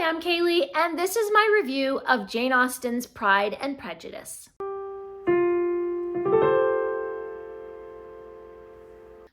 I'm Kaylee, and this is my review of Jane Austen's Pride and Prejudice.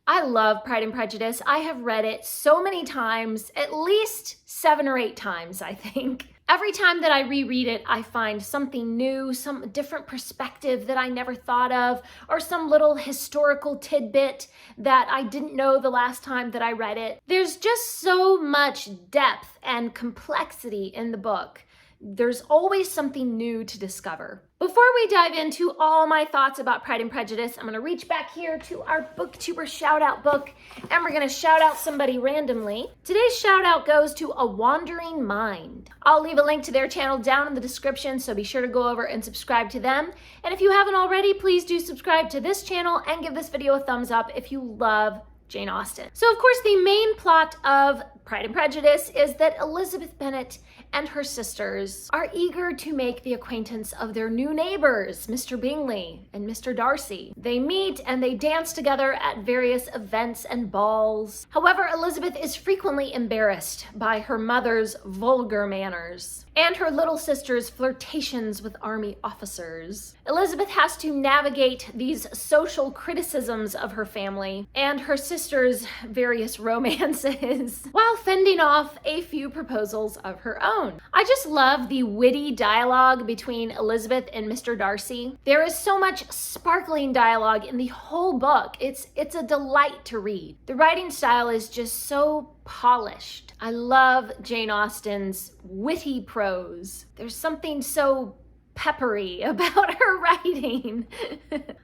I love Pride and Prejudice. I have read it so many times, at least 7 or 8 times, I think. Every time that I reread it, I find something new, some different perspective that I never thought of, or some little historical tidbit that I didn't know the last time that I read it. There's just so much depth and complexity in the book. There's always something new to discover. Before we dive into all my thoughts about Pride and Prejudice, I'm gonna reach back here to our booktuber shout out book, and we're gonna shout out somebody randomly. Today's shout out goes to A Wandering Mind. I'll leave a link to their channel down in the description, so be sure to go over and subscribe to them. And if you haven't already, please do subscribe to this channel and give this video a thumbs up if you love Jane Austen. So of course the main plot of Pride and Prejudice is that Elizabeth Bennet and her sisters are eager to make the acquaintance of their new neighbors, Mr. Bingley and Mr. Darcy. They meet and they dance together at various events and balls. However, Elizabeth is frequently embarrassed by her mother's vulgar manners and her little sister's flirtations with army officers. Elizabeth has to navigate these social criticisms of her family and her sister's various romances while fending off a few proposals of her own. I just love the witty dialogue between Elizabeth and Mr. Darcy. There is so much sparkling dialogue in the whole book. It's a delight to read. The writing style is just so polished. I love Jane Austen's witty prose. There's something so peppery about her writing.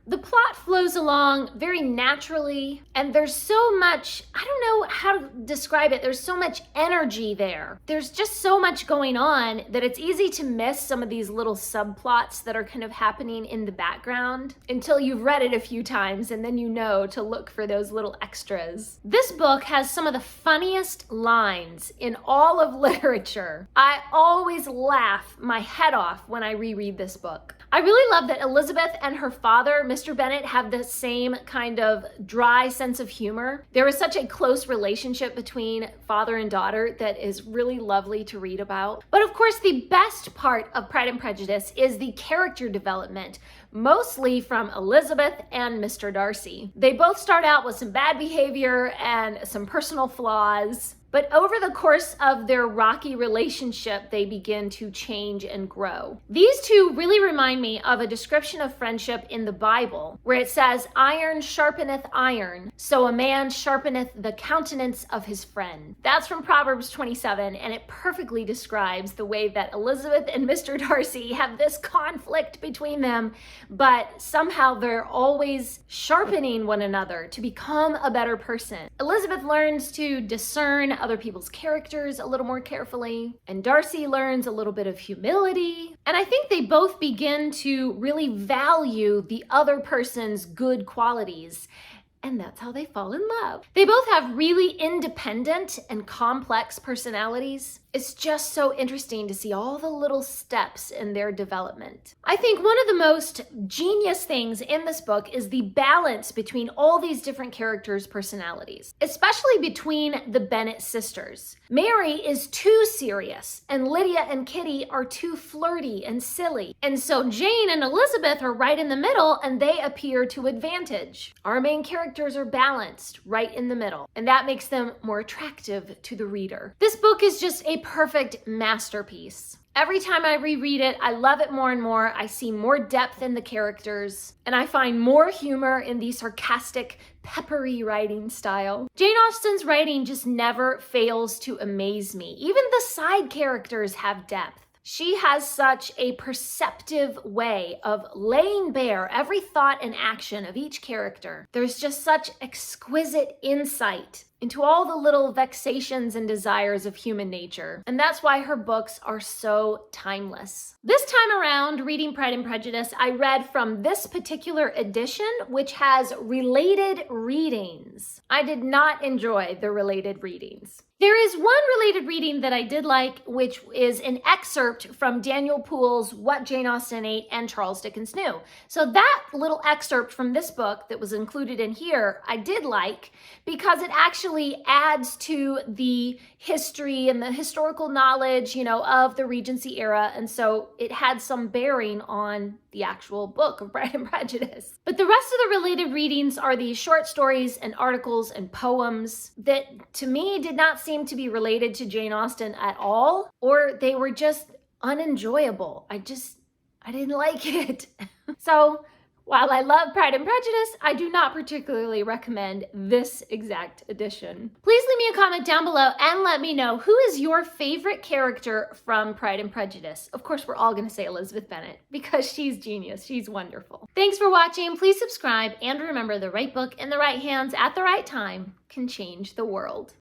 The plot flows along very naturally, and there's so much, I don't know how to describe it, there's so much energy there. There's just so much going on that it's easy to miss some of these little subplots that are kind of happening in the background until you've read it a few times, and then you know to look for those little extras. This book has some of the funniest lines in all of literature. I always laugh my head off when I reread this book. I really love that Elizabeth and her father, Mr. Bennet, have the same kind of dry sense of humor. There is such a close relationship between father and daughter that is really lovely to read about. But of course, the best part of Pride and Prejudice is the character development, mostly from Elizabeth and Mr. Darcy. They both start out with some bad behavior and some personal flaws, but over the course of their rocky relationship, they begin to change and grow. These two really remind me of a description of friendship in the Bible, where it says, "Iron sharpeneth iron, so a man sharpeneth the countenance of his friend." That's from Proverbs 27, and it perfectly describes the way that Elizabeth and Mr. Darcy have this conflict between them, but somehow they're always sharpening one another to become a better person. Elizabeth learns to discern other people's characters a little more carefully, and Darcy learns a little bit of humility. And I think they both begin to really value the other person's good qualities, and that's how they fall in love. They both have really independent and complex personalities. It's just so interesting to see all the little steps in their development. I think one of the most genius things in this book is the balance between all these different characters' personalities, especially between the Bennet sisters. Mary is too serious, and Lydia and Kitty are too flirty and silly. And so Jane and Elizabeth are right in the middle, and they appear to advantage. Our main characters are balanced right in the middle, and that makes them more attractive to the reader. This book is just a perfect masterpiece. Every time I reread it, I love it more and more. I see more depth in the characters, and I find more humor in the sarcastic, peppery writing style. Jane Austen's writing just never fails to amaze me. Even the side characters have depth. She has such a perceptive way of laying bare every thought and action of each character. There's just such exquisite insight into all the little vexations and desires of human nature. And that's why her books are so timeless. This time around, reading Pride and Prejudice, I read from this particular edition, which has related readings. I did not enjoy the related readings. There is one related reading that I did like, which is an excerpt from Daniel Poole's What Jane Austen Ate and Charles Dickens Knew. So that little excerpt from this book that was included in here, I did like because it actually actually adds to the history and the historical knowledge, of the Regency era. And so it had some bearing on the actual book of Pride and Prejudice. But the rest of the related readings are these short stories and articles and poems that to me did not seem to be related to Jane Austen at all, or they were just unenjoyable. I didn't like it. So while I love Pride and Prejudice, I do not particularly recommend this exact edition. Please leave me a comment down below and let me know, who is your favorite character from Pride and Prejudice? Of course, we're all gonna say Elizabeth Bennet because she's genius, she's wonderful. Thanks for watching, please subscribe, and remember, the right book in the right hands at the right time can change the world.